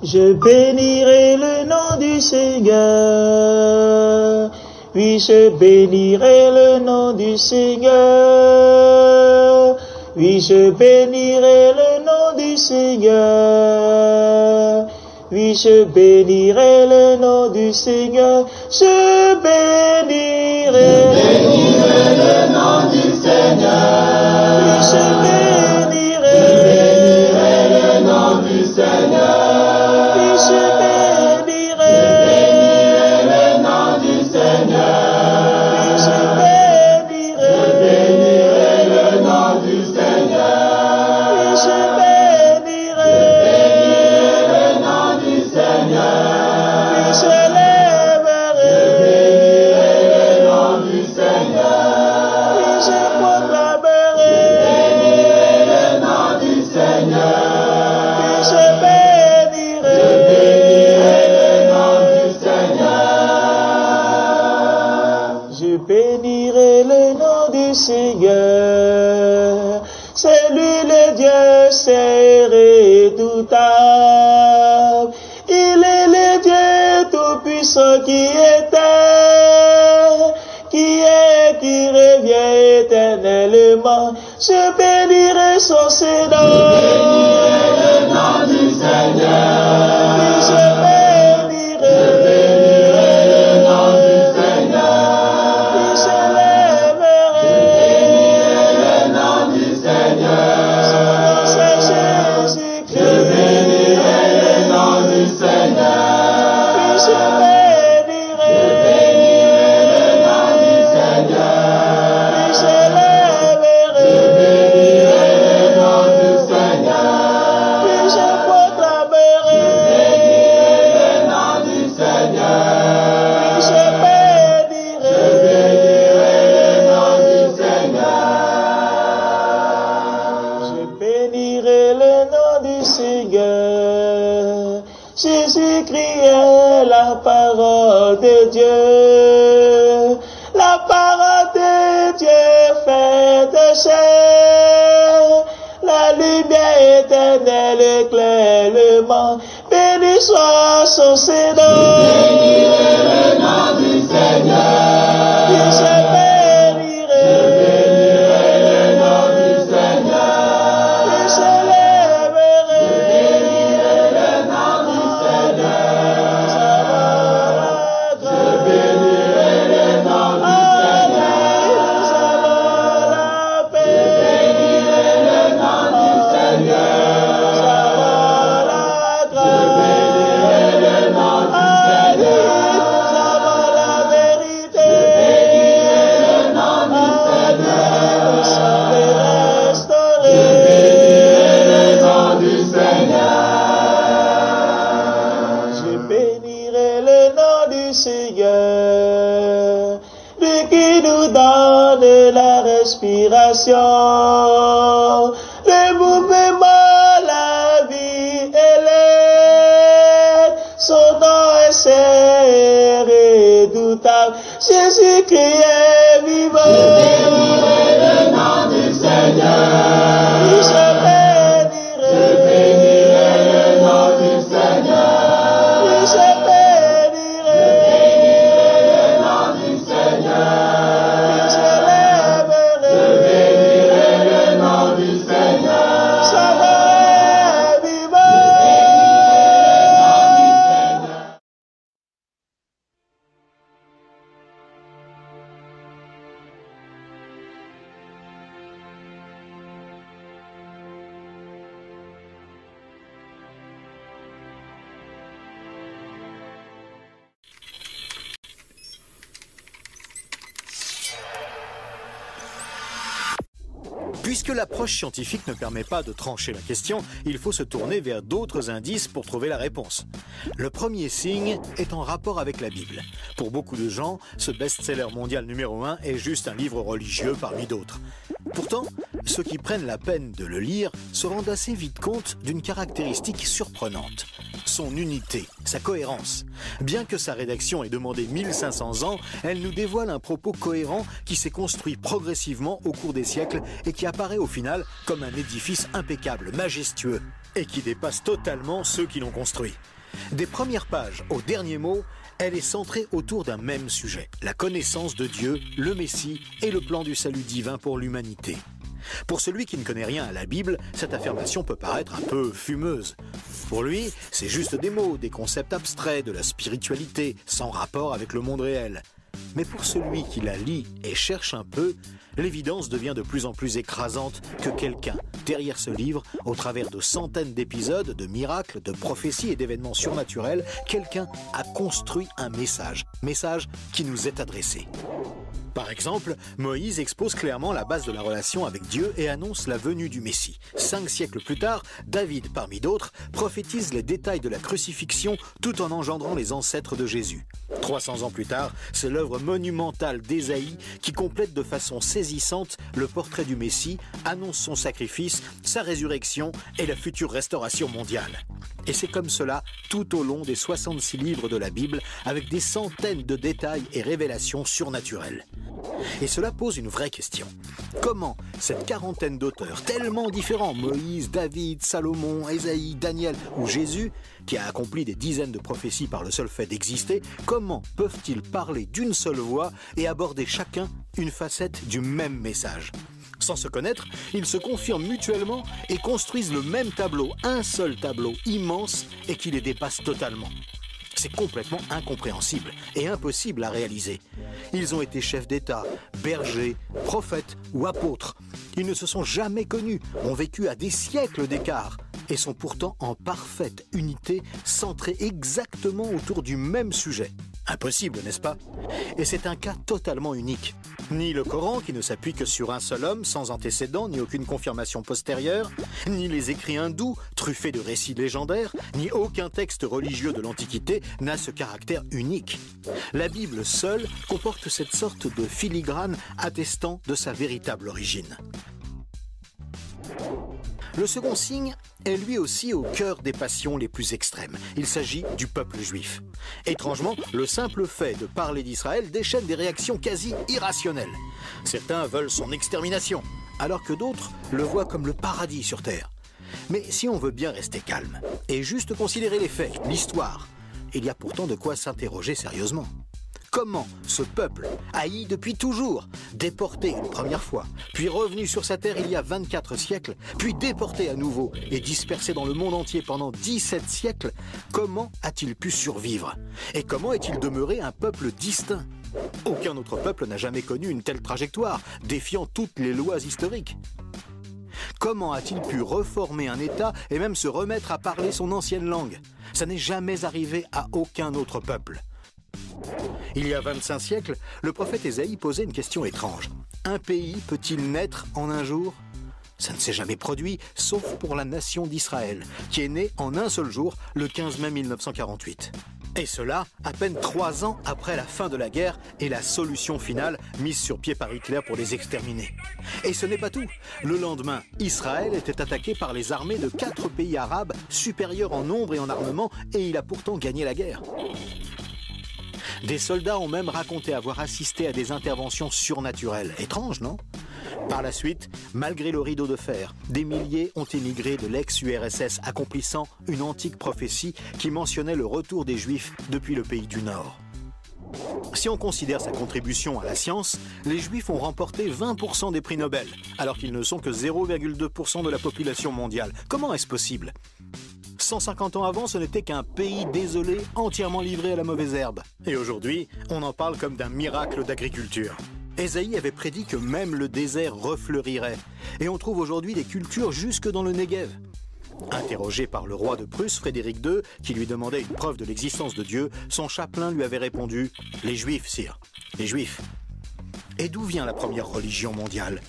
Je bénirai le nom du Seigneur. Oui, je bénirai le nom du Seigneur. Oui, je bénirai le nom du Seigneur. Oui, je bénirai le nom du Seigneur. Je bénirai le nom du Seigneur. Oui, je bénirai le nom du Seigneur. Oui, je bénirai le nom du Seigneur. Oui, je bénirai le nom du Seigneur. Oui, je bénirai le nom du Seigneur. Oui, je lèverai le nom du Seigneur. Oui, je proclamerai le nom du Seigneur. Oui, je bénirai le nom du Seigneur. Je bénirai le nom du Seigneur. C'est lui le Dieu, c'est redoutable. Il est le Dieu tout-puissant qui était, qui revient éternellement. Je bénirai son Seigneur. Je bénirai le nom du Seigneur. Oui, je bénirai le nom du Seigneur. Oui, je lèverai le nom du Seigneur. Son nom c'est Jésus-Christ. Je bénirai le nom du Seigneur. Oui, je bénirai le nom du Seigneur. Oui, je lèverai le nom du Seigneur. Oui, je proclamerai le nom du Seigneur. Oui, je bénirai le nom du Seigneur. Je bénirai le nom du Seigneur. Jésus-Christ est la parole de Dieu. La parole de Dieu faite chair. La lumière éternelle éclaire le monde. Béni soit son Seigneur. Je bénirai le nom du Seigneur. Oui, je bénirai le nom du Seigneur. Oui, je lèverai le nom du Seigneur. Je bénirai le nom du Seigneur. Nous avons la paix. Je bénirai le nom du Seigneur. Nous avons la grâce. Je bénirai le nom du Seigneur. Nous avons la vérité. Je bénirai le nom du Seigneur. Nous sommes restaurés. Je bénirai le nom du Seigneur. Je bénirai le nom du Seigneur. Lui qui nous donne la respiration, le mouvement, la vie et l'aide. Son nom est redoutable. Jésus-Christ est vivant. Je bénirai le nom du Seigneur. Oui, je bénirai le nom du Seigneur. Oui, je bénirai le nom du Seigneur. Oui, je lèverai le nom du Seigneur. Son nom est vivant. Puisque l'approche scientifique ne permet pas de trancher la question, il faut se tourner vers d'autres indices pour trouver la réponse. Le premier signe est en rapport avec la Bible. Pour beaucoup de gens, ce best-seller mondial numéro 1 est juste un livre religieux parmi d'autres. Pourtant, ceux qui prennent la peine de le lire se rendent assez vite compte d'une caractéristique surprenante. Son unité, sa cohérence. Bien que sa rédaction ait demandé 1500 ans, elle nous dévoile un propos cohérent qui s'est construit progressivement au cours des siècles et qui apparaît au final comme un édifice impeccable, majestueux. et qui dépasse totalement ceux qui l'ont construit. Des premières pages aux derniers mots, elle est centrée autour d'un même sujet, la connaissance de Dieu, le Messie et le plan du salut divin pour l'humanité. Pour celui qui ne connaît rien à la Bible, cette affirmation peut paraître un peu fumeuse. Pour lui, c'est juste des mots, des concepts abstraits, de la spiritualité, sans rapport avec le monde réel. Mais pour celui qui la lit et cherche un peu, l'évidence devient de plus en plus écrasante que quelqu'un, derrière ce livre, au travers de centaines d'épisodes, de miracles, de prophéties et d'événements surnaturels, quelqu'un a construit un message qui nous est adressé. Par exemple, Moïse expose clairement la base de la relation avec Dieu et annonce la venue du Messie. 5 siècles plus tard, David, parmi d'autres, prophétise les détails de la crucifixion tout en engendrant les ancêtres de Jésus. 300 ans plus tard, c'est l'œuvre monumentale d'Ésaïe qui complète de façon saisissante le portrait du Messie, annonce son sacrifice, sa résurrection et la future restauration mondiale. Et c'est comme cela tout au long des 66 livres de la Bible, avec des centaines de détails et révélations surnaturelles. Et cela pose une vraie question. Comment cette quarantaine d'auteurs tellement différents, Moïse, David, Salomon, Ésaïe, Daniel ou Jésus, qui a accompli des dizaines de prophéties par le seul fait d'exister, comment peuvent-ils parler d'une seule voix et aborder chacun une facette du même message ? Sans se connaître, ils se confirment mutuellement et construisent le même tableau, un seul tableau immense et qui les dépasse totalement. C'est complètement incompréhensible et impossible à réaliser. Ils ont été chefs d'État, bergers, prophètes ou apôtres. Ils ne se sont jamais connus, ont vécu à des siècles d'écart et sont pourtant en parfaite unité, centrés exactement autour du même sujet. Impossible, n'est-ce pas ? Et c'est un cas totalement unique. Ni le Coran, qui ne s'appuie que sur un seul homme, sans antécédent, ni aucune confirmation postérieure, ni les écrits hindous, truffés de récits légendaires, ni aucun texte religieux de l'Antiquité n'a ce caractère unique. La Bible seule comporte cette sorte de filigrane attestant de sa véritable origine. Le second signe est lui aussi au cœur des passions les plus extrêmes. Il s'agit du peuple juif. Étrangement, le simple fait de parler d'Israël déchaîne des réactions quasi irrationnelles. Certains veulent son extermination, alors que d'autres le voient comme le paradis sur terre. Mais si on veut bien rester calme et juste considérer les faits, l'histoire, il y a pourtant de quoi s'interroger sérieusement. Comment ce peuple, haï depuis toujours, déporté une première fois, puis revenu sur sa terre il y a 24 siècles, puis déporté à nouveau et dispersé dans le monde entier pendant 17 siècles, comment a-t-il pu survivre? Et comment est-il demeuré un peuple distinct? Aucun autre peuple n'a jamais connu une telle trajectoire, défiant toutes les lois historiques. Comment a-t-il pu reformer un État et même se remettre à parler son ancienne langue? Ça n'est jamais arrivé à aucun autre peuple. Il y a 25 siècles, le prophète Ésaïe posait une question étrange. Un pays peut-il naître en un jour? Ça ne s'est jamais produit, sauf pour la nation d'Israël, qui est née en un seul jour, le 15 mai 1948. Et cela, à peine 3 ans après la fin de la guerre et la solution finale mise sur pied par Hitler pour les exterminer. Et ce n'est pas tout. Le lendemain, Israël était attaqué par les armées de 4 pays arabes, supérieurs en nombre et en armement, et il a pourtant gagné la guerre. Des soldats ont même raconté avoir assisté à des interventions surnaturelles. Étrange, non? Par la suite, malgré le rideau de fer, des milliers ont émigré de l'ex-URSS, accomplissant une antique prophétie qui mentionnait le retour des Juifs depuis le pays du Nord. Si on considère sa contribution à la science, les Juifs ont remporté 20% des prix Nobel, alors qu'ils ne sont que 0,2% de la population mondiale. Comment est-ce possible? 150 ans avant, ce n'était qu'un pays désolé, entièrement livré à la mauvaise herbe. Et aujourd'hui, on en parle comme d'un miracle d'agriculture. Ésaïe avait prédit que même le désert refleurirait. Et on trouve aujourd'hui des cultures jusque dans le Negev. Interrogé par le roi de Prusse, Frédéric II, qui lui demandait une preuve de l'existence de Dieu, son chapelain lui avait répondu « Les Juifs, sire, les Juifs ». Et d'où vient la première religion mondiale?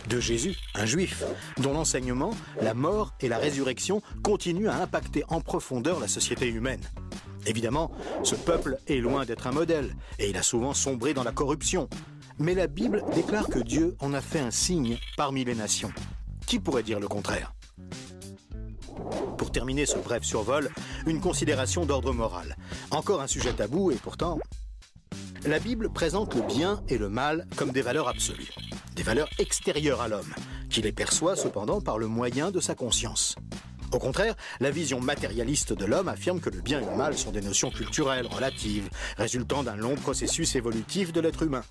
De Jésus, un juif, dont l'enseignement, la mort et la résurrection continuent à impacter en profondeur la société humaine. Évidemment, ce peuple est loin d'être un modèle, et il a souvent sombré dans la corruption. Mais la Bible déclare que Dieu en a fait un signe parmi les nations. Qui pourrait dire le contraire? Pour terminer ce bref survol, une considération d'ordre moral. Encore un sujet tabou et pourtant... La Bible présente le bien et le mal comme des valeurs absolues, des valeurs extérieures à l'homme, qui les perçoit cependant par le moyen de sa conscience. Au contraire, la vision matérialiste de l'homme affirme que le bien et le mal sont des notions culturelles, relatives, résultant d'un long processus évolutif de l'être humain.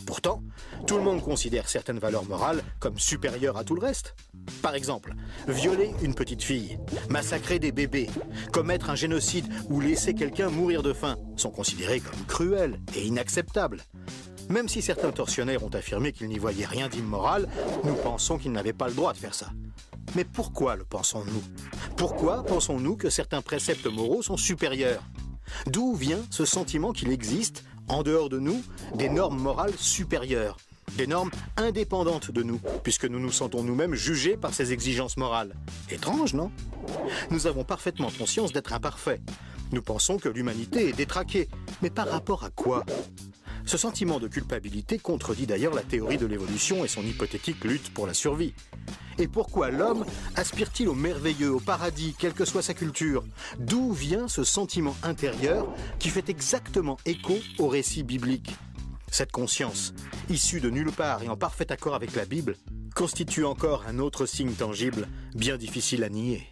Pourtant, tout le monde considère certaines valeurs morales comme supérieures à tout le reste. Par exemple, violer une petite fille, massacrer des bébés, commettre un génocide ou laisser quelqu'un mourir de faim sont considérés comme cruels et inacceptables. Même si certains tortionnaires ont affirmé qu'ils n'y voyaient rien d'immoral, nous pensons qu'ils n'avaient pas le droit de faire ça. Mais pourquoi le pensons-nous? Pourquoi pensons-nous que certains préceptes moraux sont supérieurs? D'où vient ce sentiment qu'il existe, en dehors de nous, des normes morales supérieures, des normes indépendantes de nous, puisque nous nous sentons nous-mêmes jugés par ces exigences morales? Étrange, non? Nous avons parfaitement conscience d'être imparfaits. Nous pensons que l'humanité est détraquée, mais par rapport à quoi? Ce sentiment de culpabilité contredit d'ailleurs la théorie de l'évolution et son hypothétique lutte pour la survie. Et pourquoi l'homme aspire-t-il au merveilleux, au paradis, quelle que soit sa culture? D'où vient ce sentiment intérieur qui fait exactement écho au récit biblique? Cette conscience, issue de nulle part et en parfait accord avec la Bible, constitue encore un autre signe tangible, bien difficile à nier.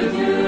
Dieu.